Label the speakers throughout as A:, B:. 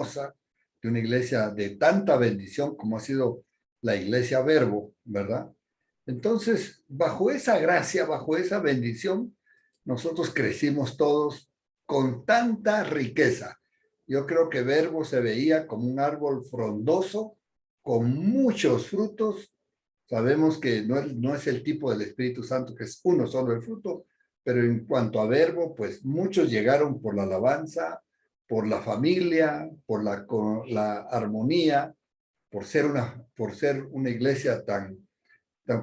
A: hermosa, de una iglesia de tanta bendición como ha sido la iglesia Verbo, ¿verdad? Entonces, bajo esa gracia, bajo esa bendición, nosotros crecimos todos con tanta riqueza. Yo creo que Verbo se veía como un árbol frondoso, con muchos frutos. Sabemos que no es el tipo del Espíritu Santo, que es uno solo el fruto, pero en cuanto a Verbo, pues muchos llegaron por la alabanza, por la familia, por la armonía, por ser una iglesia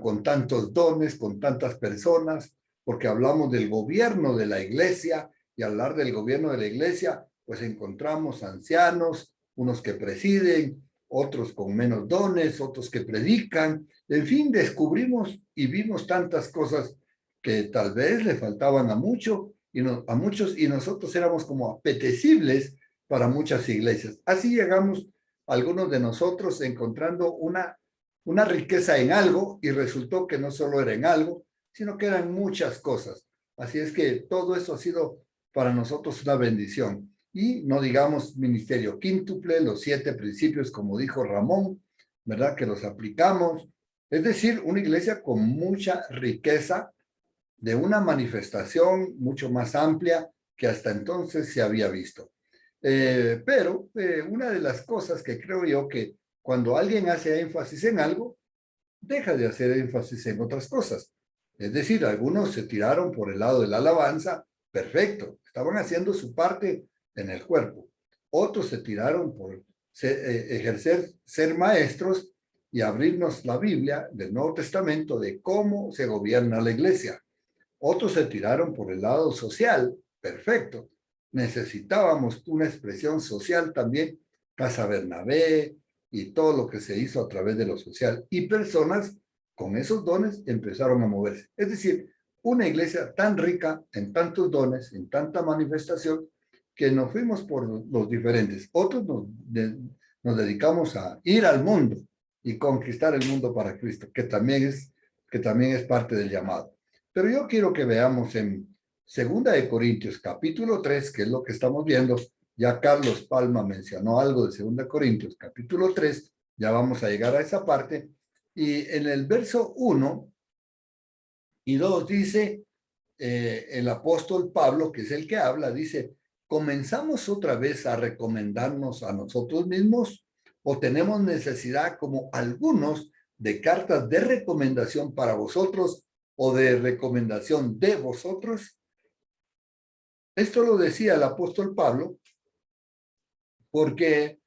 A: con tantos dones, con tantas personas, porque hablamos del gobierno de la iglesia, y al hablar del gobierno de la iglesia, pues encontramos ancianos, unos que presiden, otros con menos dones, otros que predican. En fin, descubrimos y vimos tantas cosas que tal vez le faltaban a muchos, y nosotros éramos como apetecibles para muchas iglesias. Así llegamos algunos de nosotros encontrando una riqueza en algo, y resultó que no solo era en algo, sino que eran muchas cosas. Así es que todo eso ha sido para nosotros una bendición. Y no digamos ministerio quíntuple, los 7 principios, como dijo Ramón, ¿verdad? Que los aplicamos. Es decir, una iglesia con mucha riqueza, de una manifestación mucho más amplia que hasta entonces se había visto. Pero una de las cosas que creo yo que cuando alguien hace énfasis en algo, deja de hacer énfasis en otras cosas. Es decir, algunos se tiraron por el lado de la alabanza, perfecto, estaban haciendo su parte en el cuerpo. Otros se tiraron por ser maestros y abrirnos la Biblia del Nuevo Testamento de cómo se gobierna la iglesia. Otros se tiraron por el lado social, perfecto. Necesitábamos una expresión social también, Casa Bernabé y todo lo que se hizo a través de lo social. Y personas con esos dones empezaron a moverse. Es decir, una iglesia tan rica en tantos dones, en tanta manifestación, que nos fuimos por los diferentes. Otros nos dedicamos a ir al mundo y conquistar el mundo para Cristo, que también es parte del llamado. Pero yo quiero que veamos en Segunda de Corintios, capítulo 3, que es lo que estamos viendo. Ya Carlos Palma mencionó algo de Segunda de Corintios, capítulo 3. Ya vamos a llegar a esa parte. Y en el verso 1 y 2 dice, el apóstol Pablo, que es el que habla, dice, ¿comenzamos otra vez a recomendarnos a nosotros mismos o tenemos necesidad, como algunos, de cartas de recomendación para vosotros o de recomendación de vosotros? Esto lo decía el apóstol Pablo porque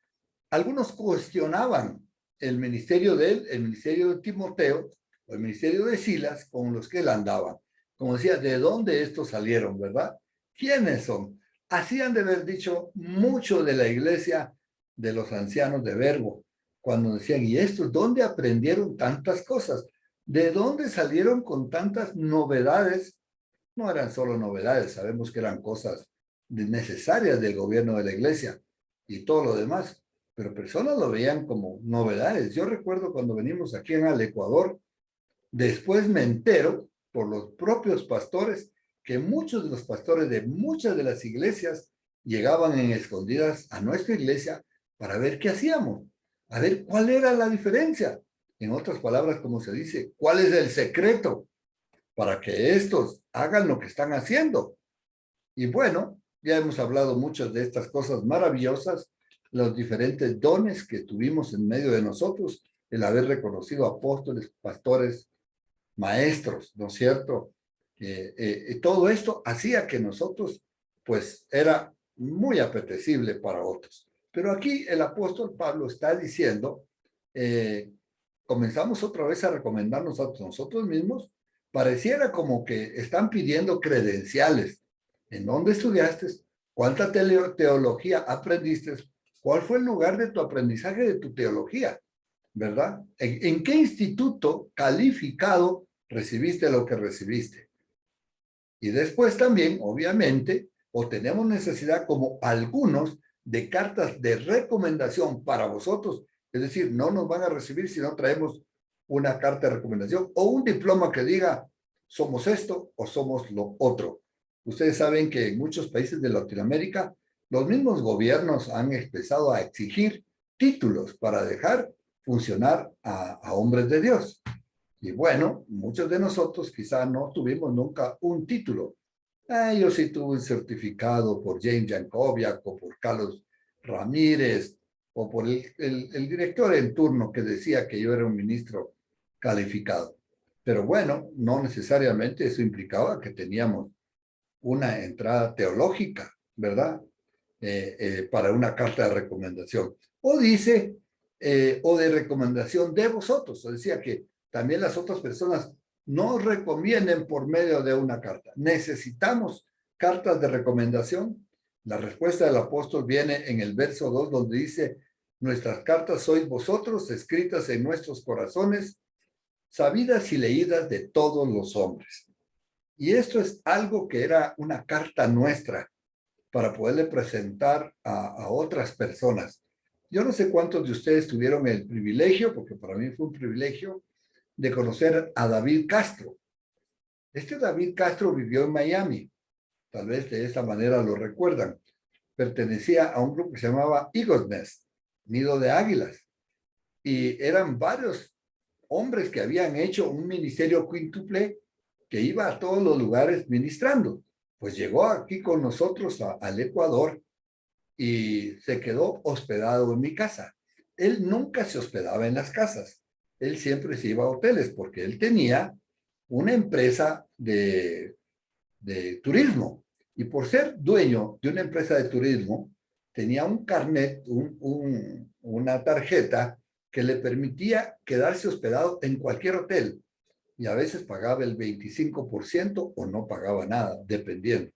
A: algunos cuestionaban el ministerio de él, el ministerio de Timoteo, o el ministerio de Silas, con los que él andaba. Como decía, ¿de dónde estos salieron, verdad? ¿Quiénes son? Así han de haber dicho mucho de la iglesia de los ancianos de Verbo, cuando decían, ¿y estos dónde aprendieron tantas cosas? ¿De dónde salieron con tantas novedades? No eran solo novedades, sabemos que eran cosas necesarias del gobierno de la iglesia y todo lo demás, pero personas lo veían como novedades. Yo recuerdo cuando venimos aquí al Ecuador, después me entero por los propios pastores que muchos de los pastores de muchas de las iglesias llegaban en escondidas a nuestra iglesia para ver qué hacíamos, a ver cuál era la diferencia. En otras palabras, como se dice, ¿cuál es el secreto para que estos hagan lo que están haciendo? Y bueno, ya hemos hablado muchas de estas cosas maravillosas, los diferentes dones que tuvimos en medio de nosotros, el haber reconocido apóstoles, pastores, maestros, ¿no es cierto? Todo esto hacía que nosotros, pues, era muy apetecible para otros. Pero aquí el apóstol Pablo está diciendo, eh, comenzamos otra vez a recomendarnos a nosotros mismos, pareciera como que están pidiendo credenciales. ¿En dónde estudiaste? ¿Cuánta teología aprendiste? ¿Cuál fue el lugar de tu aprendizaje de tu teología? ¿Verdad? ¿En qué instituto calificado recibiste lo que recibiste? Y después también, obviamente, o tenemos necesidad, como algunos, de cartas de recomendación para vosotros. Es decir, no nos van a recibir si no traemos una carta de recomendación o un diploma que diga somos esto o somos lo otro. Ustedes saben que en muchos países de Latinoamérica los mismos gobiernos han empezado a exigir títulos para dejar funcionar a hombres de Dios. Y bueno, muchos de nosotros quizá no tuvimos nunca un título. Yo sí tuve un certificado por James Jankovic o por Carlos Ramírez o por el director en turno que decía que yo era un ministro calificado. Pero bueno, no necesariamente eso implicaba que teníamos una entrada teológica, ¿verdad? Para una carta de recomendación. O dice, o de recomendación de vosotros. O decía que también las otras personas nos recomienden por medio de una carta. Necesitamos cartas de recomendación. La respuesta del apóstol viene en el verso 2, donde dice, nuestras cartas sois vosotros, escritas en nuestros corazones, sabidas y leídas de todos los hombres. Y esto es algo que era una carta nuestra para poderle presentar a otras personas. Yo no sé cuántos de ustedes tuvieron el privilegio, porque para mí fue un privilegio, de conocer a David Castro. Este David Castro vivió en Miami, tal vez de esta manera lo recuerdan. Pertenecía a un grupo que se llamaba Eagle's Nest, Nido de Águilas, y eran varios hombres que habían hecho un ministerio quíntuple que iba a todos los lugares ministrando. Pues llegó aquí con nosotros al Ecuador y se quedó hospedado en mi casa. Él nunca se hospedaba en las casas. Él siempre se iba a hoteles porque él tenía una empresa de turismo. Y por ser dueño de una empresa de turismo, tenía un carnet, una tarjeta que le permitía quedarse hospedado en cualquier hotel. Y a veces pagaba el 25% o no pagaba nada, dependiendo.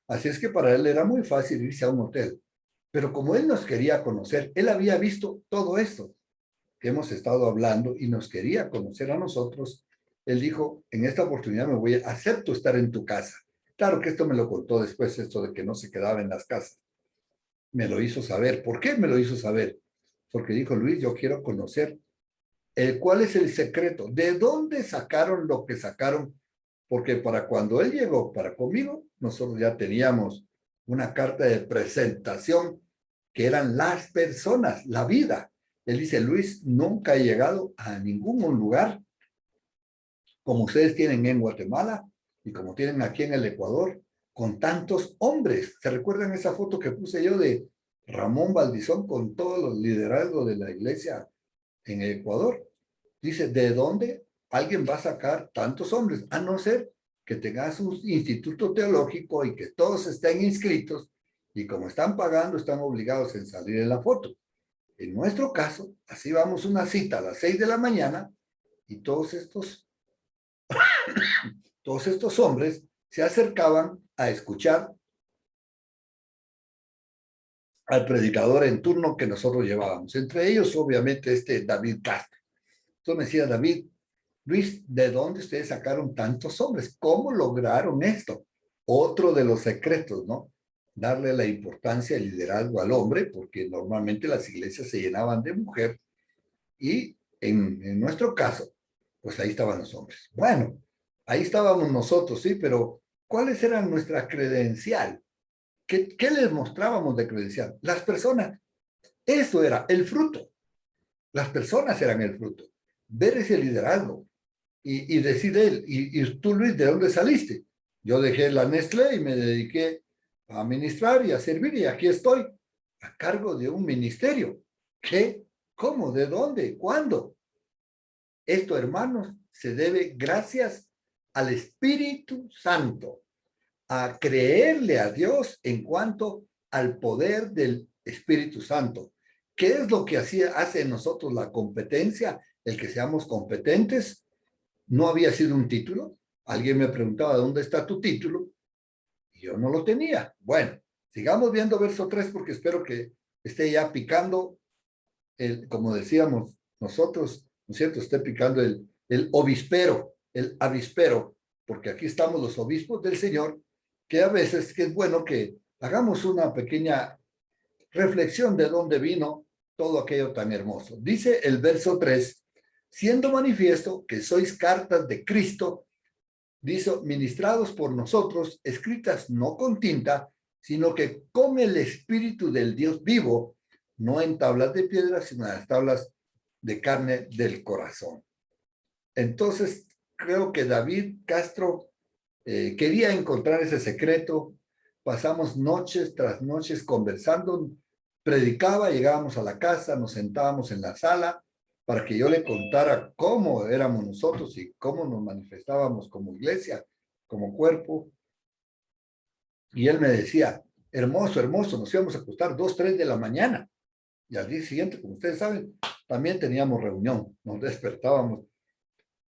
A: Así es que para él era muy fácil irse a un hotel. Pero como él nos quería conocer, él había visto todo esto que hemos estado hablando y nos quería conocer a nosotros. Él dijo, en esta oportunidad acepto estar en tu casa. Claro que esto me lo contó después, esto de que no se quedaba en las casas. Me lo hizo saber. ¿Por qué me lo hizo saber? Porque dijo, Luis, yo quiero conocer cuál es el secreto, de dónde sacaron lo que sacaron, porque para cuando él llegó para conmigo, nosotros ya teníamos una carta de presentación que eran las personas, la vida. Él dice, Luis, nunca he llegado a ningún lugar como ustedes tienen en Guatemala y como tienen aquí en el Ecuador, con tantos hombres. ¿Se recuerdan esa foto que puse yo de Ramón Valdizón con todos los liderazgos de la iglesia en el Ecuador? Dice, ¿de dónde alguien va a sacar tantos hombres? A no ser que tengas un instituto teológico y que todos estén inscritos y como están pagando, están obligados en salir en la foto. En nuestro caso, así vamos una cita a las 6 de la mañana y todos estos hombres se acercaban a escuchar al predicador en turno que nosotros llevábamos. Entre ellos, obviamente, David Castro. Entonces me decía, David, Luis, ¿de dónde ustedes sacaron tantos hombres? ¿Cómo lograron esto? Otro de los secretos, ¿no? Darle la importancia del liderazgo al hombre, porque normalmente las iglesias se llenaban de mujer y en nuestro caso, pues ahí estaban los hombres. Bueno, ahí estábamos nosotros, sí, pero ¿cuáles eran nuestra credencial? ¿Qué les mostrábamos de credencial? Las personas. Eso era el fruto. Las personas eran el fruto. Ver ese liderazgo y decir él, y tú Luis, ¿de dónde saliste? Yo dejé la Nestlé y me dediqué a administrar y a servir y aquí estoy, a cargo de un ministerio. ¿Qué? ¿Cómo? ¿De dónde? ¿Cuándo? Esto, hermanos, se debe gracias al Espíritu Santo, a creerle a Dios en cuanto al poder del Espíritu Santo. ¿Qué es lo que hace en nosotros la competencia? El que seamos competentes. No había sido un título. Alguien me preguntaba, ¿dónde está tu título? Y yo no lo tenía. Bueno, sigamos viendo verso 3 porque espero que esté ya picando, como decíamos nosotros, ¿no es cierto? Esté picando el obispero, el avispero, porque aquí estamos los obispos del Señor, que a veces que es bueno que hagamos una pequeña reflexión de dónde vino todo aquello tan hermoso. Dice el verso 3, siendo manifiesto que sois cartas de Cristo, dice, ministrados por nosotros, escritas no con tinta, sino que con el Espíritu del Dios vivo, no en tablas de piedra, sino en las tablas de carne del corazón. Entonces, creo que David Castro quería encontrar ese secreto. Pasamos noches tras noches conversando, predicaba, llegábamos a la casa, nos sentábamos en la sala para que yo le contara cómo éramos nosotros y cómo nos manifestábamos como iglesia, como cuerpo. Y él me decía, hermoso, hermoso, nos íbamos a acostar 2, 3 de la mañana. Y al día siguiente, como ustedes saben, también teníamos reunión, nos despertábamos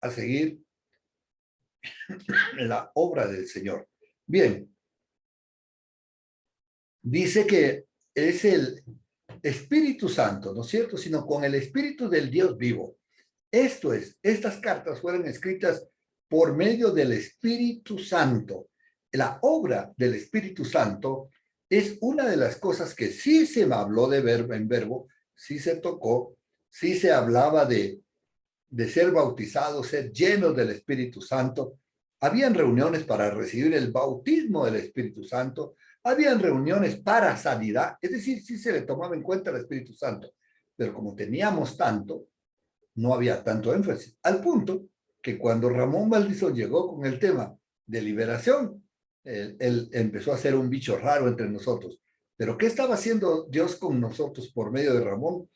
A: a seguir la obra del Señor. Bien, dice que es el Espíritu Santo, ¿no es cierto? Sino con el Espíritu del Dios vivo. Esto es, estas cartas fueron escritas por medio del Espíritu Santo. La obra del Espíritu Santo es una de las cosas que sí se me habló de verbo en verbo, sí se tocó, sí se hablaba de ser bautizados, ser llenos del Espíritu Santo. Habían reuniones para recibir el bautismo del Espíritu Santo. Habían reuniones para sanidad. Es decir, sí se le tomaba en cuenta el Espíritu Santo. Pero como teníamos tanto, no había tanto énfasis. Al punto que cuando Ramón Valdizón llegó con el tema de liberación, él empezó a ser un bicho raro entre nosotros. Pero ¿qué estaba haciendo Dios con nosotros por medio de Ramón?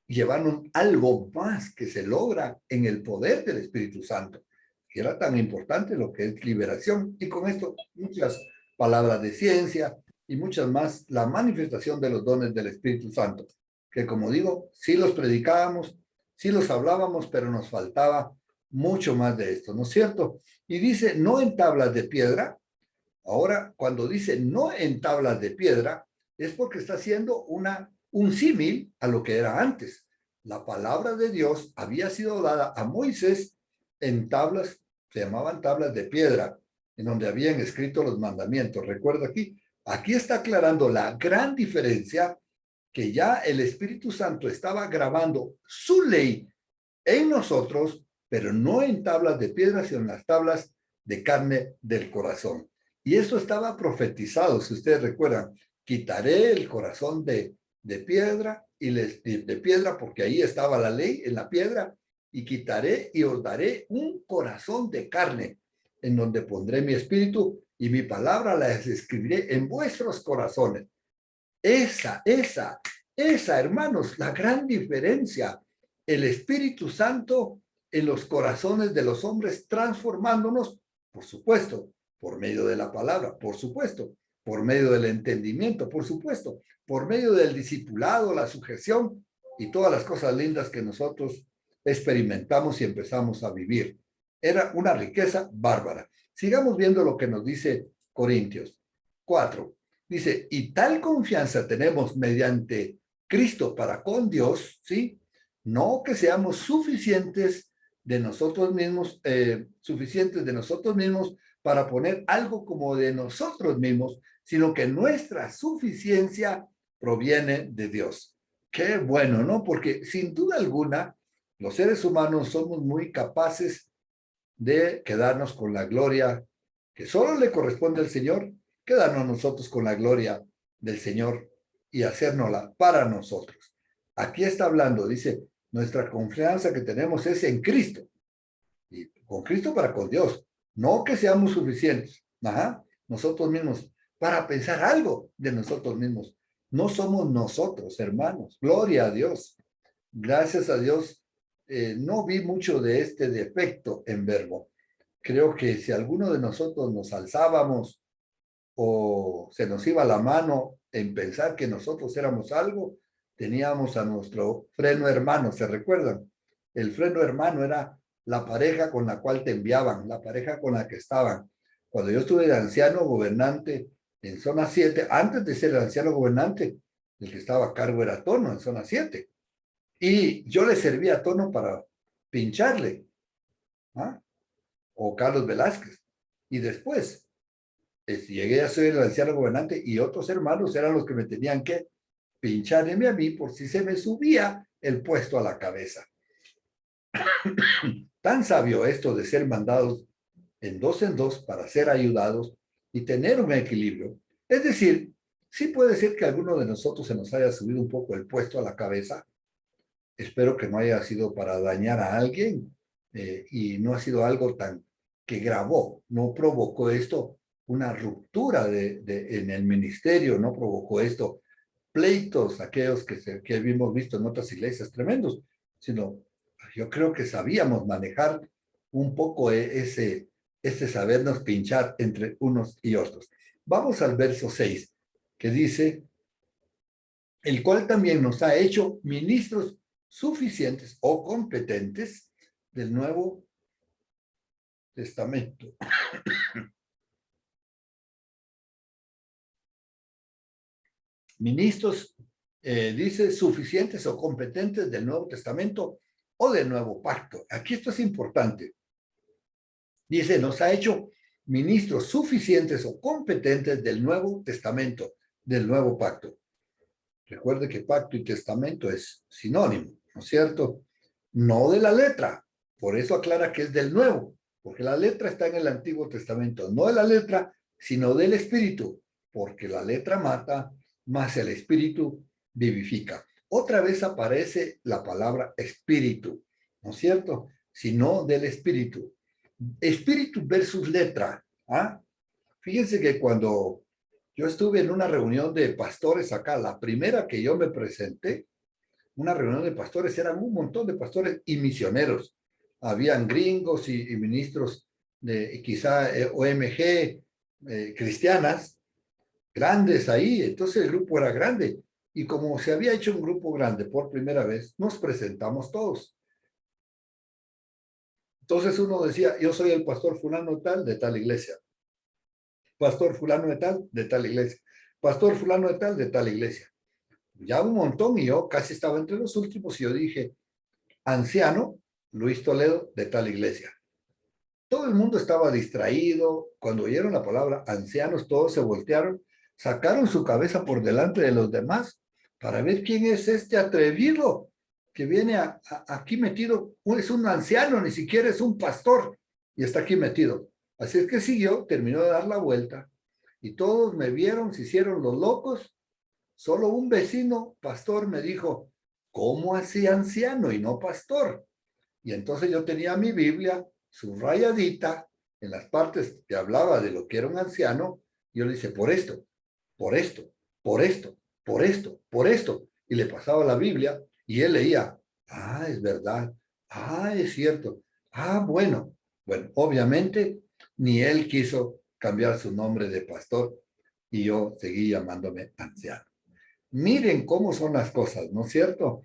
A: Llevaron algo más que se logra en el poder del Espíritu Santo, que era tan importante lo que es liberación. Y con esto muchas palabras de ciencia y muchas más, la manifestación de los dones del Espíritu Santo, que como digo, sí los predicábamos, sí los hablábamos, pero nos faltaba mucho más de esto, ¿no es cierto? Y dice, no en tablas de piedra. Ahora, cuando dice no en tablas de piedra, es porque está haciendo un símil a lo que era antes. La palabra de Dios había sido dada a Moisés en tablas, se llamaban tablas de piedra, en donde habían escrito los mandamientos. Recuerda aquí está aclarando la gran diferencia que ya el Espíritu Santo estaba grabando su ley en nosotros, pero no en tablas de piedra, sino en las tablas de carne del corazón. Y esto estaba profetizado, si ustedes recuerdan, quitaré el corazón de piedra de piedra, porque ahí estaba la ley en la piedra, y quitaré y os daré un corazón de carne, en donde pondré mi espíritu y mi palabra las escribiré en vuestros corazones. Esa, hermanos, la gran diferencia. El Espíritu Santo en los corazones de los hombres transformándonos, por supuesto, por medio de la palabra, por supuesto, por medio del entendimiento, por supuesto, por medio del discipulado, la sujeción y todas las cosas lindas que nosotros experimentamos y empezamos a vivir. Era una riqueza bárbara. Sigamos viendo lo que nos dice Corintios 4. Dice, y tal confianza tenemos mediante Cristo para con Dios, ¿sí? No que seamos suficientes de nosotros mismos para poner algo como de nosotros mismos, sino que nuestra suficiencia proviene de Dios. Qué bueno, ¿no? Porque sin duda alguna, los seres humanos somos muy capaces de quedarnos con la gloria que solo le corresponde al Señor, quedarnos nosotros con la gloria del Señor y hacérnosla para nosotros. Aquí está hablando, dice, nuestra confianza que tenemos es en Cristo. Y con Cristo para con Dios. No que seamos suficientes. Ajá, nosotros mismos. Para pensar algo de nosotros mismos. No somos nosotros, hermanos. Gloria a Dios. Gracias a Dios. No vi mucho de este defecto en verbo. Creo que si alguno de nosotros nos alzábamos o se nos iba la mano en pensar que nosotros éramos algo, teníamos a nuestro freno hermano, ¿se recuerdan? El freno hermano era la pareja con la cual te enviaban, la pareja con la que estaban. Cuando yo estuve de anciano gobernante en zona 7, antes de ser el anciano gobernante, el que estaba a cargo era Tono en zona 7. Y yo le servía a Tono para pincharle, ¿ah? O Carlos Velázquez. Y después llegué a ser el anciano gobernante y otros hermanos eran los que me tenían que pincharme a mí por si se me subía el puesto a la cabeza. Tan sabio esto de ser mandados en dos para ser ayudados y tener un equilibrio, Es decir, sí puede ser que a alguno de nosotros se nos haya subido un poco el puesto a la cabeza. Espero que no haya sido para dañar a alguien y no ha sido algo tan que grabó, no provocó esto una ruptura en el ministerio, no provocó esto pleitos, aquellos que hemos visto en otras iglesias tremendos, sino yo creo que sabíamos manejar un poco ese sabernos pinchar entre unos y otros. Vamos al verso 6, que dice, el cual también nos ha hecho ministros suficientes o competentes del Nuevo Testamento. Ministros, dice, suficientes o competentes del Nuevo Testamento o del Nuevo Pacto. Aquí esto es importante. Dice, nos ha hecho ministros suficientes o competentes del Nuevo Testamento, del Nuevo Pacto. Recuerde que pacto y testamento es sinónimo, ¿no es cierto? No de la letra. Por eso aclara que es del Nuevo, porque la letra está en el Antiguo Testamento. No de la letra, sino del Espíritu, porque la letra mata, más el Espíritu vivifica. Otra vez aparece la palabra Espíritu, ¿no es cierto? Sino del Espíritu. Espíritu versus letra. ¿Ah? Fíjense que cuando yo estuve en una reunión de pastores acá, la primera que yo me presenté, una reunión de pastores, eran un montón de pastores y misioneros. Habían gringos y ministros de quizá OMG cristianas, grandes ahí, entonces el grupo era grande. Y como se había hecho un grupo grande por primera vez, nos presentamos todos. Entonces uno decía, yo soy el pastor fulano tal de tal iglesia. Pastor fulano de tal iglesia. Pastor fulano de tal iglesia. Ya un montón y yo casi estaba entre los últimos y yo dije, anciano Luis Toledo de tal iglesia. Todo el mundo estaba distraído. Cuando oyeron la palabra ancianos, todos se voltearon, sacaron su cabeza por delante de los demás para ver quién es este atrevido que viene aquí metido. Es un anciano, ni siquiera es un pastor y está aquí metido. Así es que siguió, terminó de dar la vuelta y todos me vieron, se hicieron los locos. Solo un vecino pastor me dijo, ¿cómo así anciano y no pastor? Y entonces yo tenía mi Biblia subrayadita en las partes que hablaba de lo que era un anciano. Y yo le dije, por esto, por esto, por esto, por esto, por esto. Y le pasaba la Biblia y él leía, ah, es verdad, ah, es cierto, ah, bueno. Bueno, obviamente ni él quiso cambiar su nombre de pastor y yo seguí llamándome anciano. Miren cómo son las cosas, ¿no es cierto?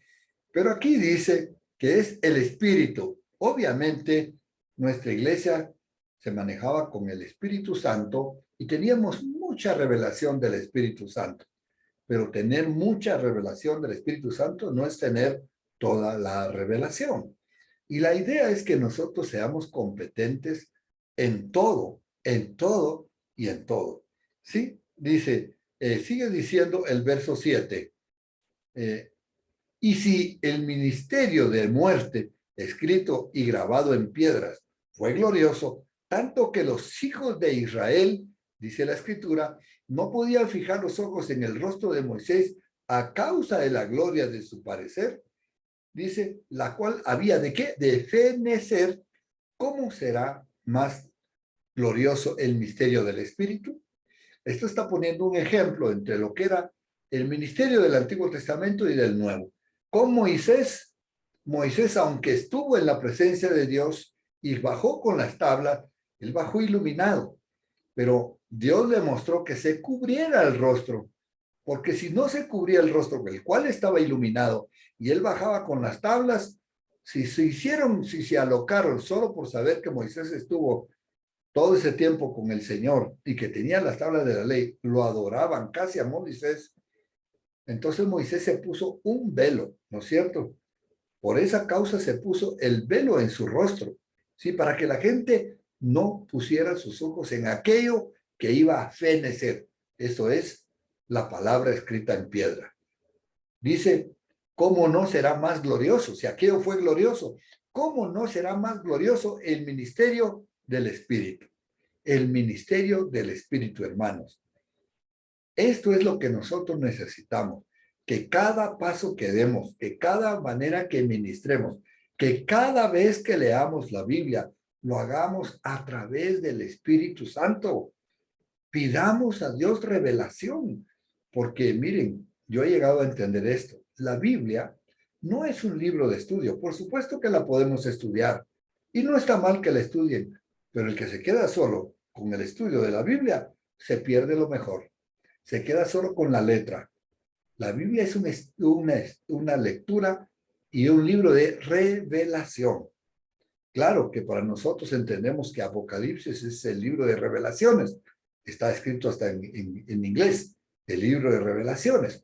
A: Pero aquí dice que es el Espíritu. Obviamente, nuestra iglesia se manejaba con el Espíritu Santo y teníamos mucha revelación del Espíritu Santo. Pero tener mucha revelación del Espíritu Santo no es tener toda la revelación. Y la idea es que nosotros seamos competentes en todo y en todo. ¿Sí? Dice, sigue diciendo el verso 7. Y si el ministerio de muerte, escrito y grabado en piedras, fue glorioso, tanto que los hijos de Israel, dice la escritura, no podían fijar los ojos en el rostro de Moisés a causa de la gloria de su parecer, dice, la cual había de qué? De fenecer, ¿cómo será más glorioso el misterio del Espíritu? Esto está poniendo un ejemplo entre lo que era el ministerio del Antiguo Testamento y del Nuevo. Con Moisés, Moisés, aunque estuvo en la presencia de Dios y bajó con las tablas, él bajó iluminado, pero Dios le mostró que se cubriera el rostro, porque si no se cubría el rostro, el cual estaba iluminado, y él bajaba con las tablas, si se alocaron solo por saber que Moisés estuvo todo ese tiempo con el Señor y que tenía las tablas de la ley, lo adoraban casi a Moisés, entonces Moisés se puso un velo, ¿no es cierto? Por esa causa se puso el velo en su rostro, ¿sí? Para que la gente no pusiera sus ojos en aquello que iba a fenecer. Eso es la palabra escrita en piedra. Dice, ¿cómo no será más glorioso? Si aquello fue glorioso, ¿cómo no será más glorioso el ministerio del Espíritu? El ministerio del Espíritu, hermanos. Esto es lo que nosotros necesitamos, que cada paso que demos, que cada manera que ministremos, que cada vez que leamos la Biblia, lo hagamos a través del Espíritu Santo. Pidamos a Dios revelación, porque miren, yo he llegado a entender esto. La Biblia no es un libro de estudio. Por supuesto que la podemos estudiar y no está mal que la estudien, pero el que se queda solo con el estudio de la Biblia se pierde lo mejor. Se queda solo con la letra. La Biblia es una lectura y un libro de revelación. Claro que para nosotros entendemos que Apocalipsis es el libro de revelaciones. Está escrito hasta en inglés, el libro de revelaciones,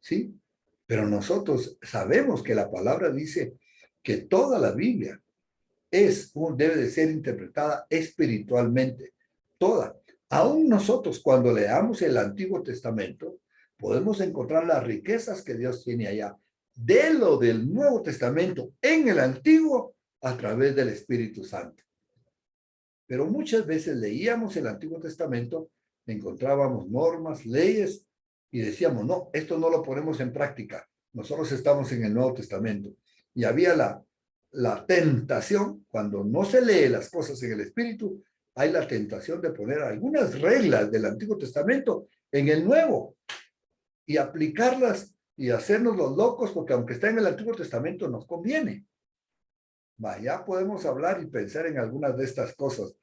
A: ¿sí? Pero nosotros sabemos que la palabra dice que toda la Biblia debe de ser interpretada espiritualmente, toda. Aún nosotros cuando leamos el Antiguo Testamento, podemos encontrar las riquezas que Dios tiene allá de lo del Nuevo Testamento en el Antiguo a través del Espíritu Santo. Pero muchas veces leíamos el Antiguo Testamento, encontrábamos normas, leyes y decíamos, no, esto no lo ponemos en práctica. Nosotros estamos en el Nuevo Testamento. Y había la tentación, cuando no se lee las cosas en el Espíritu, hay la tentación de poner algunas reglas del Antiguo Testamento en el Nuevo y aplicarlas y hacernos los locos, porque aunque está en el Antiguo Testamento nos conviene. Ya podemos hablar y pensar en algunas de estas cosas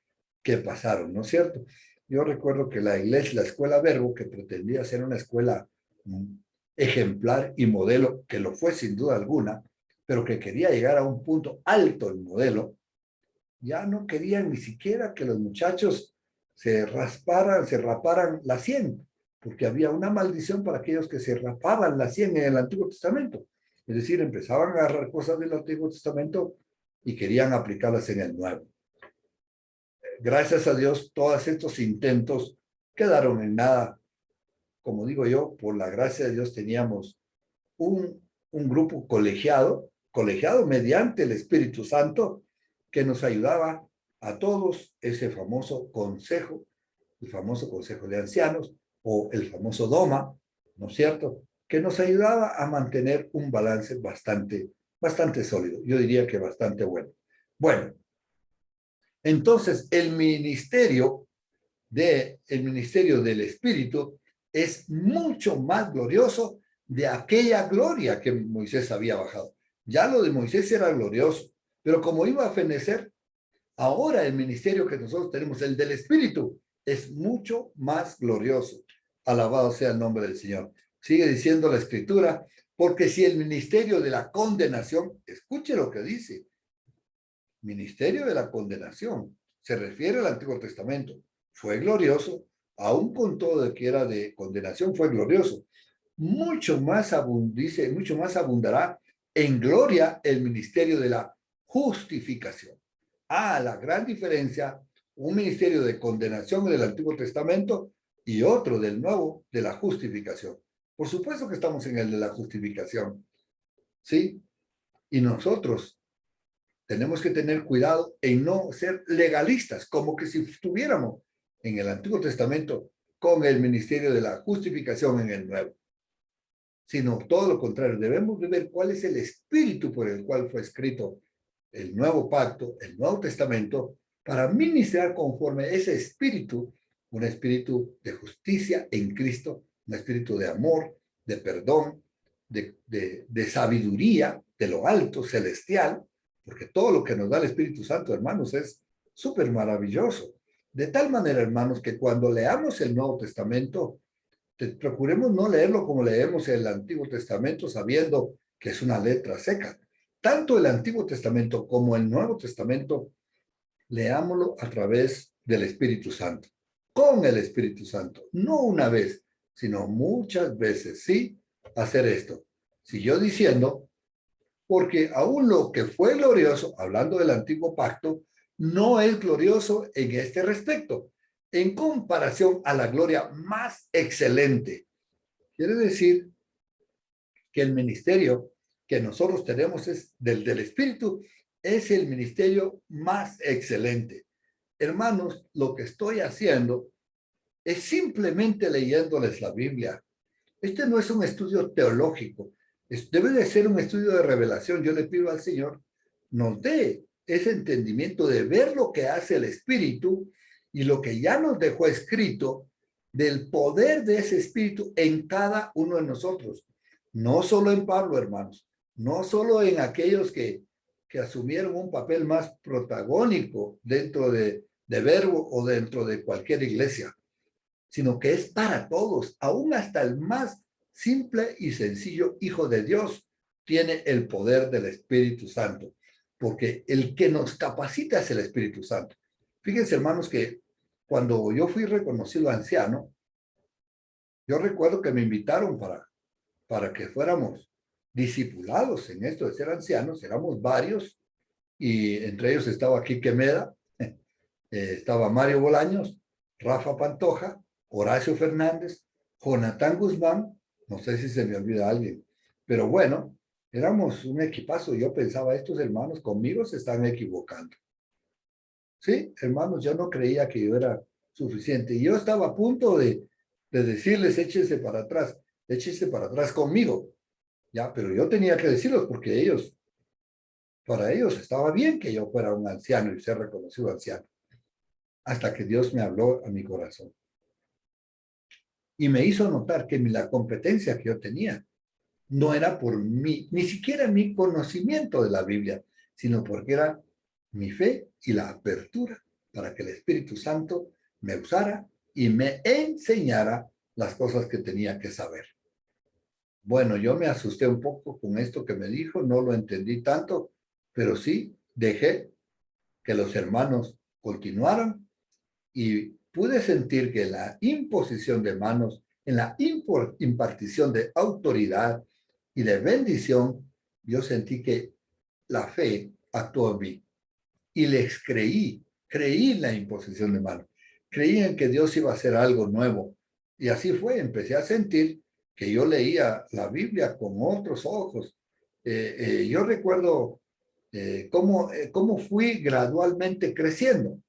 A: que pasaron, ¿no es cierto? Yo recuerdo que la iglesia, la escuela Verbo, que pretendía ser una escuela ejemplar y modelo, que lo fue sin duda alguna, pero que quería llegar a un punto alto en modelo, ya no querían ni siquiera que los muchachos se raparan la sien, porque había una maldición para aquellos que se rapaban la sien en el Antiguo Testamento. Es decir, empezaban a agarrar cosas del Antiguo Testamento y querían aplicarlas en el Nuevo. Gracias a Dios, todos estos intentos quedaron en nada. Como digo yo, por la gracia de Dios teníamos un grupo colegiado mediante el Espíritu Santo, que nos ayudaba a todos, ese famoso consejo, el famoso consejo de ancianos o el famoso DOMA, ¿no es cierto? Que nos ayudaba a mantener un balance bastante sólido. Yo diría que bastante bueno. Bueno, entonces el ministerio del Espíritu es mucho más glorioso de aquella gloria que Moisés había bajado. Ya lo de Moisés era glorioso, pero como iba a fenecer, ahora el ministerio que nosotros tenemos, el del Espíritu, es mucho más glorioso. Alabado sea el nombre del Señor. Sigue diciendo la Escritura, porque si el ministerio de la condenación, escuche lo que dice, ministerio de la condenación, se refiere al Antiguo Testamento, fue glorioso, aún con todo de que era de condenación, fue glorioso. Dice, mucho más abundará en gloria el ministerio de la justificación. La gran diferencia, un ministerio de condenación del Antiguo Testamento y otro del Nuevo, de la justificación. Por supuesto que estamos en el de la justificación, ¿sí? Y nosotros tenemos que tener cuidado en no ser legalistas, como que si estuviéramos en el Antiguo Testamento con el ministerio de la justificación en el Nuevo. Sino todo lo contrario, debemos de ver cuál es el espíritu por el cual fue escrito el Nuevo Pacto, el Nuevo Testamento, para ministrar conforme ese espíritu, un espíritu de justicia en Cristo, un espíritu de amor, de perdón, de sabiduría, de lo alto, celestial, porque todo lo que nos da el Espíritu Santo, hermanos, es súper maravilloso. De tal manera, hermanos, que cuando leamos el Nuevo Testamento, procuremos no leerlo como leemos el Antiguo Testamento, sabiendo que es una letra seca. Tanto el Antiguo Testamento como el Nuevo Testamento, leámoslo a través del Espíritu Santo, con el Espíritu Santo, no una vez, sino muchas veces, sí, hacer esto. Siguió diciendo, porque aún lo que fue glorioso, hablando del antiguo pacto, no es glorioso en este respecto, en comparación a la gloria más excelente. Quiere decir que el ministerio que nosotros tenemos es del Espíritu, es el ministerio más excelente. Hermanos, lo que estoy haciendo es simplemente leyéndoles la Biblia. Este no es un estudio teológico, debe de ser un estudio de revelación. Yo le pido al Señor nos dé ese entendimiento de ver lo que hace el Espíritu y lo que ya nos dejó escrito del poder de ese Espíritu en cada uno de nosotros. No solo en Pablo, hermanos, no solo en aquellos que asumieron un papel más protagónico dentro de Verbo o dentro de cualquier iglesia, sino que es para todos, aún hasta el más simple y sencillo hijo de Dios tiene el poder del Espíritu Santo, porque el que nos capacita es el Espíritu Santo. Fíjense, hermanos, que cuando yo fui reconocido anciano, yo recuerdo que me invitaron para que fuéramos discipulados en esto de ser ancianos. Éramos varios, y entre ellos estaba Quique Meda, estaba Mario Bolaños, Rafa Pantoja, Horacio Fernández, Jonathan Guzmán, no sé si se me olvida alguien, pero bueno, éramos un equipazo. Yo pensaba, estos hermanos conmigo se están equivocando. Sí, hermanos, yo no creía que yo era suficiente. Y yo estaba a punto de decirles, échense para atrás conmigo. Ya, pero yo tenía que decirlos porque para ellos estaba bien que yo fuera un anciano y ser reconocido anciano. Hasta que Dios me habló a mi corazón y me hizo notar que la competencia que yo tenía no era por mí, ni siquiera mi conocimiento de la Biblia, sino porque era mi fe y la apertura para que el Espíritu Santo me usara y me enseñara las cosas que tenía que saber. Bueno, yo me asusté un poco con esto que me dijo, no lo entendí tanto, pero sí dejé que los hermanos continuaran y pude sentir que la imposición de manos, en la impartición de autoridad y de bendición, yo sentí que la fe actuó en mí y les creí en la imposición de manos, creí en que Dios iba a hacer algo nuevo. Y así fue, empecé a sentir que yo leía la Biblia con otros ojos. Yo recuerdo cómo fui gradualmente creciendo.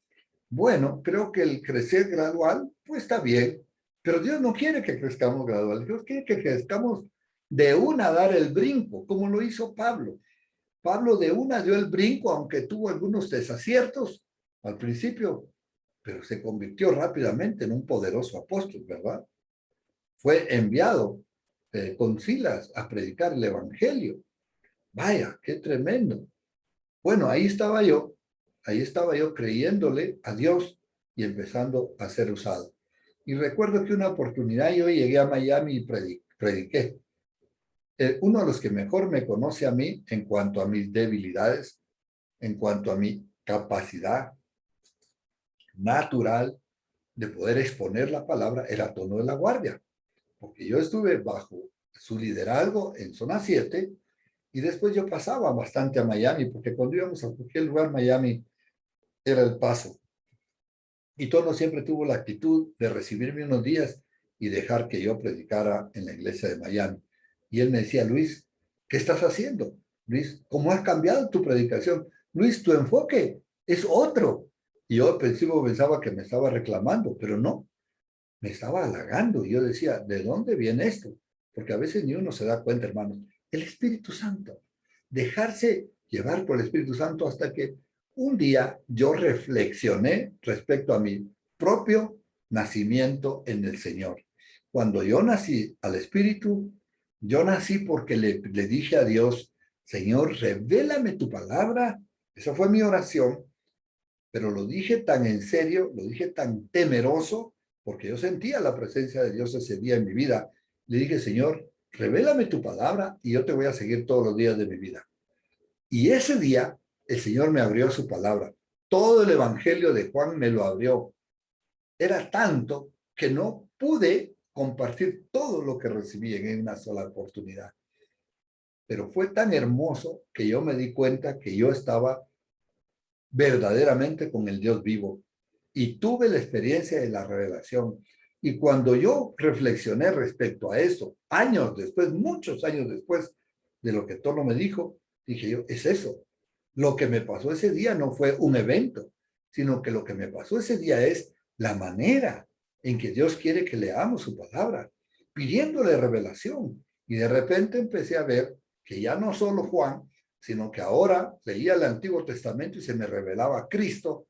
A: Bueno, creo que el crecer gradual, pues está bien, pero Dios no quiere que crezcamos gradual. Dios quiere que crezcamos de una a dar el brinco, como lo hizo Pablo. Pablo de una dio el brinco, aunque tuvo algunos desaciertos al principio, pero se convirtió rápidamente en un poderoso apóstol, ¿verdad? Fue enviado con Silas a predicar el evangelio. Vaya, qué tremendo. Bueno, ahí estaba yo creyéndole a Dios y empezando a ser usado. Y recuerdo que una oportunidad yo llegué a Miami y prediqué. Uno de los que mejor me conoce a mí en cuanto a mis debilidades, en cuanto a mi capacidad natural de poder exponer la palabra, era Tono de la Guardia, porque yo estuve bajo su liderazgo en Zona 7 y después yo pasaba bastante a Miami, porque cuando íbamos a cualquier lugar, Miami era el paso. Y Tono siempre tuvo la actitud de recibirme unos días y dejar que yo predicara en la iglesia de Miami. Y él me decía, Luis, ¿qué estás haciendo? Luis, ¿cómo has cambiado tu predicación? Luis, tu enfoque es otro. Y yo al principio pensaba que me estaba reclamando, pero no, me estaba halagando. Y yo decía, ¿de dónde viene esto? Porque a veces ni uno se da cuenta, hermanos. El Espíritu Santo. Dejarse llevar por el Espíritu Santo hasta que un día yo reflexioné respecto a mi propio nacimiento en el Señor. Cuando yo nací al Espíritu, yo nací porque le dije a Dios, Señor, revélame tu palabra. Esa fue mi oración, pero lo dije tan en serio, lo dije tan temeroso, porque yo sentía la presencia de Dios ese día en mi vida. Le dije, Señor, revélame tu palabra y yo te voy a seguir todos los días de mi vida. Y ese día el Señor me abrió su palabra. Todo el Evangelio de Juan me lo abrió. Era tanto que no pude compartir todo lo que recibí en una sola oportunidad. Pero fue tan hermoso que yo me di cuenta que yo estaba verdaderamente con el Dios vivo. Y tuve la experiencia de la revelación. Y cuando yo reflexioné respecto a eso, años después, muchos años después de lo que Tono me dijo, dije yo, es eso. Lo que me pasó ese día no fue un evento, sino que lo que me pasó ese día es la manera en que Dios quiere que leamos su palabra, pidiéndole revelación. Y de repente empecé a ver que ya no solo Juan, sino que ahora leía el Antiguo Testamento y se me revelaba Cristo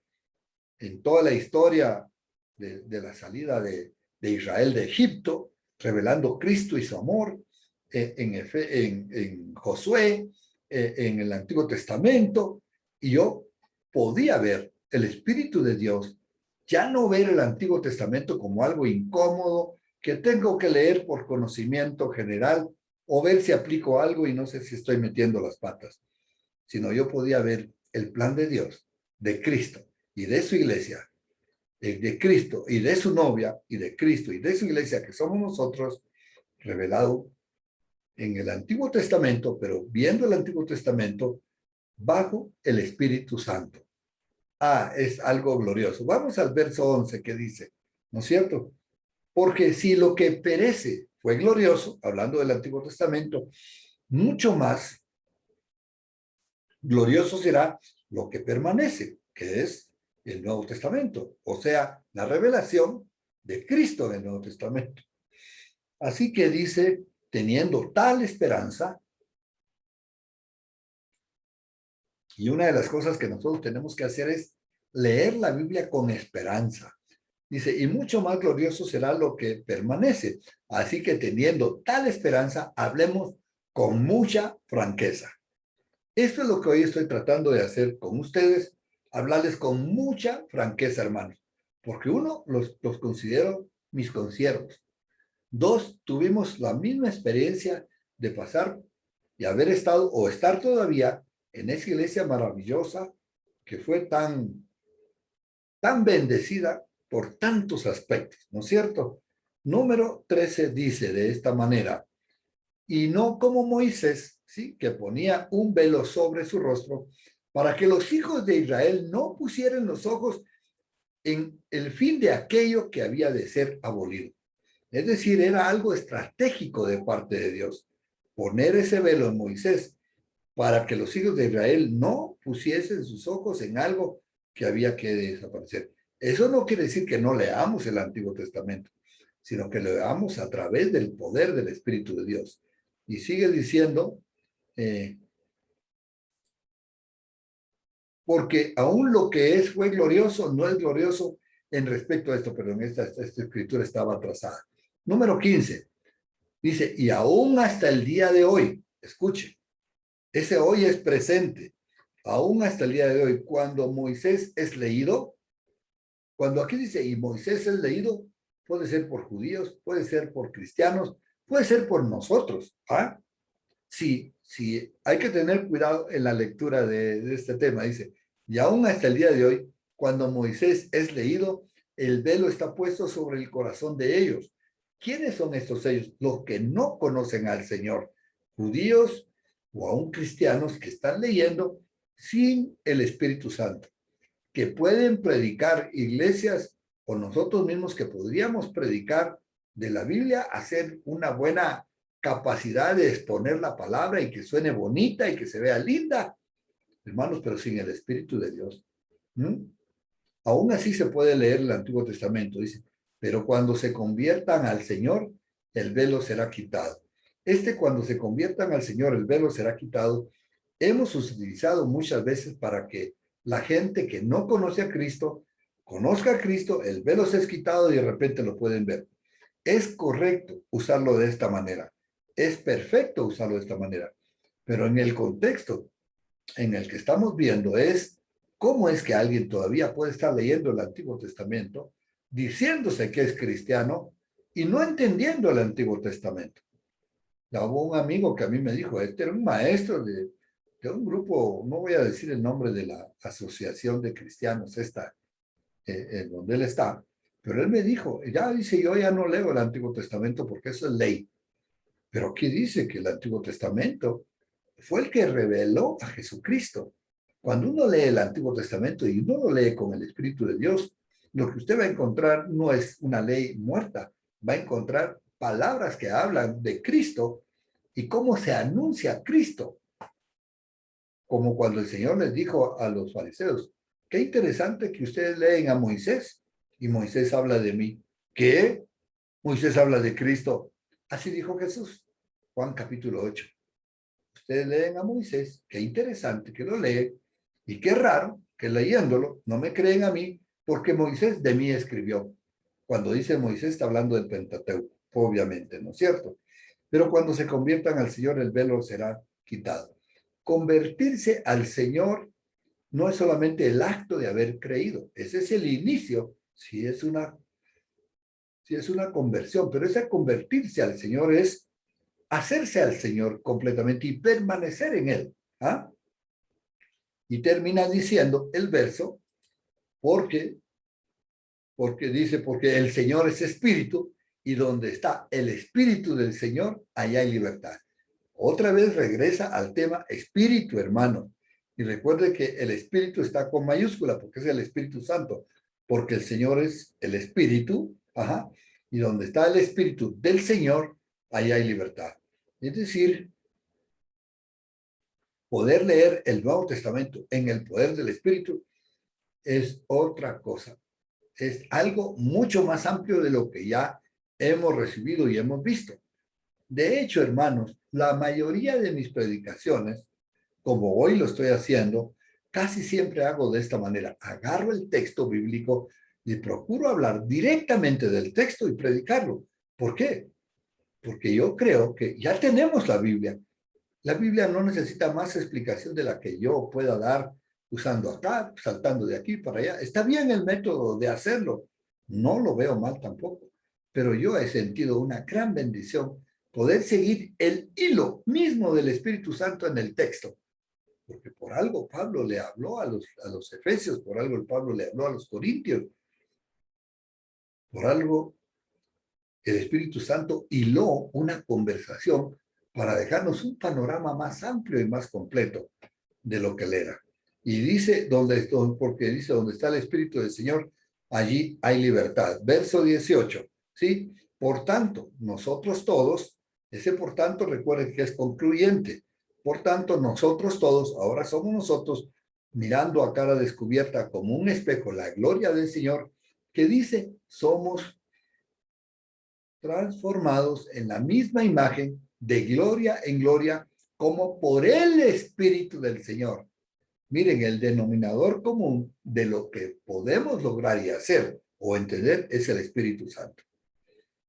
A: en toda la historia de la salida de Israel de Egipto, revelando Cristo y su amor en Josué, en el Antiguo Testamento, y yo podía ver el Espíritu de Dios, ya no ver el Antiguo Testamento como algo incómodo que tengo que leer por conocimiento general o ver si aplico algo y no sé si estoy metiendo las patas, sino yo podía ver el plan de Dios, de Cristo y de su iglesia, de Cristo y de su novia y de Cristo y de su iglesia que somos nosotros, revelado en el Antiguo Testamento, pero viendo el Antiguo Testamento bajo el Espíritu Santo. Ah, es algo glorioso. Vamos al verso 11 que dice, ¿no es cierto? Porque si lo que perece fue glorioso, hablando del Antiguo Testamento, mucho más glorioso será lo que permanece, que es el Nuevo Testamento, o sea, la revelación de Cristo en el Nuevo Testamento. Así que dice, teniendo tal esperanza, y una de las cosas que nosotros tenemos que hacer es leer la Biblia con esperanza. Dice, y mucho más glorioso será lo que permanece. Así que teniendo tal esperanza, hablemos con mucha franqueza. Esto es lo que hoy estoy tratando de hacer con ustedes, hablarles con mucha franqueza, hermanos, porque uno, los considero mis conciervos. Dos, tuvimos la misma experiencia de pasar y haber estado o estar todavía en esa iglesia maravillosa que fue tan bendecida por tantos aspectos, ¿no es cierto? Número 13 dice de esta manera, y no como Moisés, ¿sí? Que ponía un velo sobre su rostro para que los hijos de Israel no pusieran los ojos en el fin de aquello que había de ser abolido. Es decir, era algo estratégico de parte de Dios, poner ese velo en Moisés para que los hijos de Israel no pusiesen sus ojos en algo que había que desaparecer. Eso no quiere decir que no leamos el Antiguo Testamento, sino que lo leamos a través del poder del Espíritu de Dios. Y sigue diciendo, eh, porque aún lo que es fue glorioso, no es glorioso en respecto a esto, perdón, esta escritura estaba atrasada. Número 15, dice, y aún hasta el día de hoy, escuche, ese hoy es presente, aún hasta el día de hoy, cuando Moisés es leído, cuando aquí dice, y Moisés es leído, puede ser por judíos, puede ser por cristianos, puede ser por nosotros, ¿ah? Sí, sí, hay que tener cuidado en la lectura de este tema. Dice, y aún hasta el día de hoy, cuando Moisés es leído, el velo está puesto sobre el corazón de ellos. ¿Quiénes son estos ellos? Los que no conocen al Señor, judíos o aún cristianos que están leyendo sin el Espíritu Santo, que pueden predicar iglesias o nosotros mismos que podríamos predicar de la Biblia, hacer una buena capacidad de exponer la palabra y que suene bonita y que se vea linda, hermanos, pero sin el Espíritu de Dios. ¿Mm? Aún así se puede leer el Antiguo Testamento, dice, pero cuando se conviertan al Señor, el velo será quitado. Cuando se conviertan al Señor, el velo será quitado. Hemos utilizado muchas veces para que la gente que no conoce a Cristo, conozca a Cristo, el velo se es quitado y de repente lo pueden ver. Es correcto usarlo de esta manera. Es perfecto usarlo de esta manera. Pero en el contexto en el que estamos viendo es cómo es que alguien todavía puede estar leyendo el Antiguo Testamento, diciéndose que es cristiano y no entendiendo el Antiguo Testamento. Ya hubo un amigo que a mí me dijo, este era un maestro de un grupo, no voy a decir el nombre de la asociación de cristianos, en donde él está, pero él me dijo, ya dice, yo ya no leo el Antiguo Testamento porque eso es ley. Pero aquí dice que el Antiguo Testamento fue el que reveló a Jesucristo. Cuando uno lee el Antiguo Testamento y uno lo lee con el Espíritu de Dios, lo que usted va a encontrar no es una ley muerta, va a encontrar palabras que hablan de Cristo y cómo se anuncia Cristo. Como cuando el Señor les dijo a los fariseos, qué interesante que ustedes leen a Moisés y Moisés habla de mí. que Moisés habla de Cristo. Así dijo Jesús, Juan capítulo 8. Ustedes leen a Moisés, qué interesante que lo leen, y qué raro que leyéndolo no me creen a mí, porque Moisés de mí escribió. Cuando dice Moisés está hablando del Pentateuco, obviamente, ¿no es cierto? Pero cuando se conviertan al Señor, el velo será quitado. Convertirse al Señor no es solamente el acto de haber creído, ese es el inicio, si es una conversión, pero ese convertirse al Señor es hacerse al Señor completamente y permanecer en Él. ¿Ah? Y termina diciendo el verso, porque, porque el Señor es espíritu y donde está el espíritu del Señor, allá hay libertad. Otra vez regresa al tema espíritu, hermano. Y recuerde que el espíritu está con mayúscula porque es el Espíritu Santo, porque el Señor es el espíritu, ajá, y donde está el espíritu del Señor, allá hay libertad. Es decir, poder leer el Nuevo Testamento en el poder del Espíritu es otra cosa. Es algo mucho más amplio de lo que ya hemos recibido y hemos visto. De hecho, hermanos, la mayoría de mis predicaciones, como hoy lo estoy haciendo, casi siempre hago de esta manera. Agarro el texto bíblico y procuro hablar directamente del texto y predicarlo. ¿Por qué? Porque yo creo que ya tenemos la Biblia. La Biblia no necesita más explicación de la que yo pueda dar usando acá, saltando de aquí para allá. Está bien el método de hacerlo, no lo veo mal tampoco, pero yo he sentido una gran bendición poder seguir el hilo mismo del Espíritu Santo en el texto, porque por algo Pablo le habló a los efesios, por algo el Pablo le habló a los corintios, por algo el Espíritu Santo hiló una conversación para dejarnos un panorama más amplio y más completo de lo que él era. Y dice, porque dice, donde está el Espíritu del Señor, allí hay libertad. Verso 18, ¿sí? Por tanto, nosotros todos, ese por tanto, recuerden que es concluyente. Por tanto, nosotros todos, ahora somos nosotros, mirando a cara descubierta como un espejo la gloria del Señor, que dice, somos transformados en la misma imagen de gloria en gloria, como por el Espíritu del Señor. Miren, el denominador común de lo que podemos lograr y hacer o entender es el Espíritu Santo.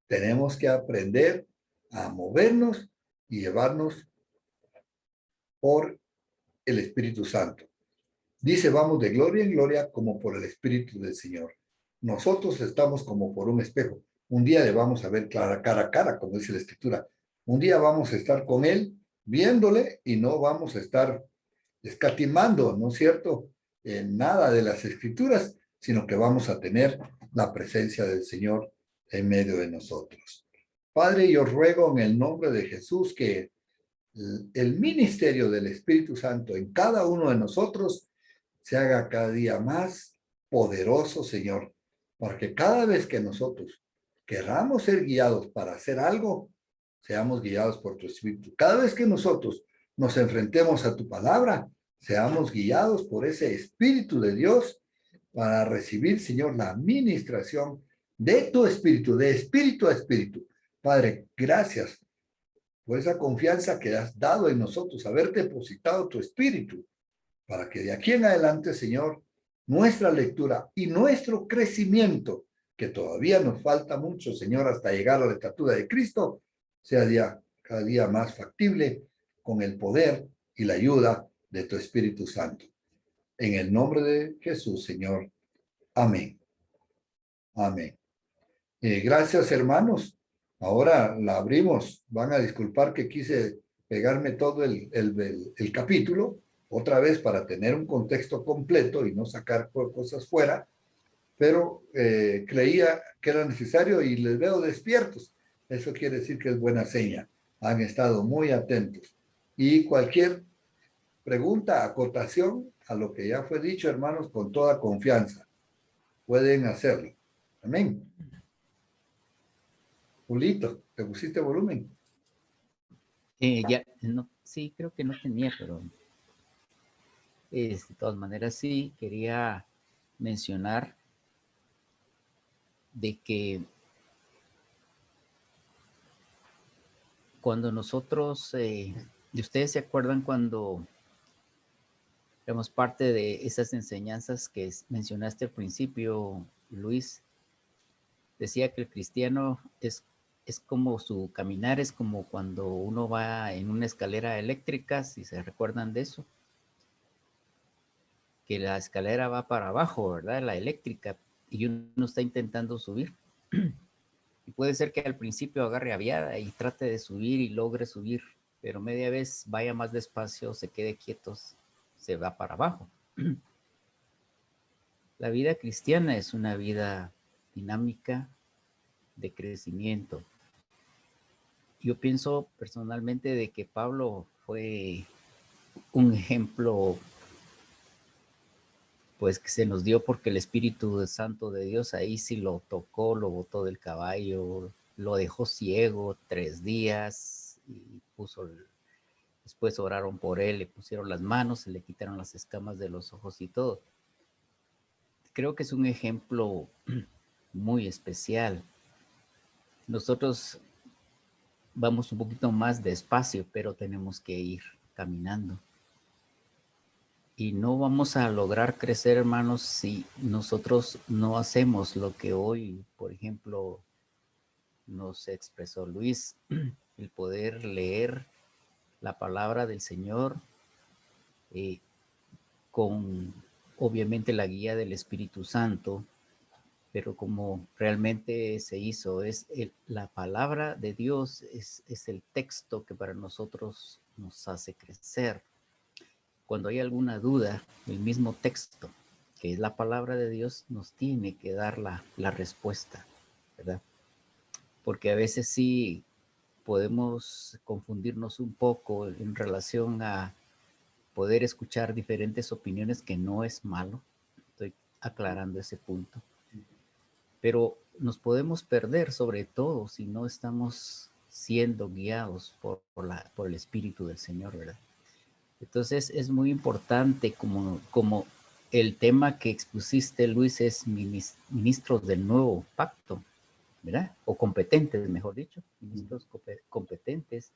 A: Tenemos que aprender a movernos y llevarnos por el Espíritu Santo. Dice, vamos de gloria en gloria como por el Espíritu del Señor. Nosotros estamos como por un espejo. Un día le vamos a ver cara a cara, como dice la Escritura. Un día vamos a estar con Él, viéndole, y no vamos a estar escatimando, ¿no es cierto?, en nada de las Escrituras, sino que vamos a tener la presencia del Señor en medio de nosotros. Padre, yo ruego en el nombre de Jesús que el ministerio del Espíritu Santo en cada uno de nosotros se haga cada día más poderoso, Señor, porque cada vez que nosotros queramos ser guiados para hacer algo, seamos guiados por tu Espíritu. Cada vez que nosotros nos enfrentemos a tu palabra, seamos guiados por ese Espíritu de Dios para recibir, Señor, la administración de tu Espíritu, de espíritu a espíritu. Padre, gracias por esa confianza que has dado en nosotros, haber depositado tu Espíritu, para que de aquí en adelante, Señor, nuestra lectura y nuestro crecimiento, que todavía nos falta mucho, Señor, hasta llegar a la estatura de Cristo, sea cada día más factible con el poder y la ayuda de tu Espíritu Santo. En el nombre de Jesús, Señor. Amén. Amén. Gracias, hermanos. Ahora la abrimos. Van a disculpar que quise pegarme todo el capítulo otra vez para tener un contexto completo y no sacar cosas fuera, pero creía que era necesario y les veo despiertos. Eso quiere decir que es buena seña. Han estado muy atentos. Y cualquier pregunta, acotación a lo que ya fue dicho, hermanos, con toda confianza, pueden hacerlo. Amén. Julito, ¿te pusiste volumen?
B: Ya, no, sí, creo que no tenía, pero de todas maneras sí quería mencionar de que cuando nosotros, y ustedes se acuerdan cuando éramos parte de esas enseñanzas que mencionaste al principio, Luis, decía que el cristiano es como su caminar, es como cuando uno va en una escalera eléctrica, si se recuerdan de eso, que la escalera va para abajo, ¿verdad? La eléctrica, y uno está intentando subir. Y puede ser que al principio agarre aviada y trate de subir y logre subir, pero media vez vaya más despacio, se quede quieto, se va para abajo. La vida cristiana es una vida dinámica de crecimiento. Yo pienso personalmente de que Pablo fue un ejemplo pues que se nos dio porque el Espíritu Santo de Dios ahí sí lo tocó, lo botó del caballo, lo dejó ciego 3 días y después oraron por él, le pusieron las manos, se le quitaron las escamas de los ojos y todo. Creo que es un ejemplo muy especial. Nosotros vamos un poquito más despacio, pero tenemos que ir caminando. Y no vamos a lograr crecer, hermanos, si nosotros no hacemos lo que hoy, por ejemplo, nos expresó Luis, el poder leer la palabra del Señor eh, con, obviamente, la guía del Espíritu Santo, pero como realmente se hizo, la palabra de Dios es el texto que para nosotros nos hace crecer. Cuando hay alguna duda, el mismo texto, que es la palabra de Dios, nos tiene que dar la respuesta, ¿verdad? Porque a veces sí podemos confundirnos un poco en relación a poder escuchar diferentes opiniones, que no es malo, estoy aclarando ese punto, pero nos podemos perder sobre todo si no estamos siendo guiados por el Espíritu del Señor, ¿verdad? Entonces es muy importante como el tema que expusiste, Luis, es ministros del nuevo pacto, ¿verdad? O competentes, mejor dicho, ministros competentes.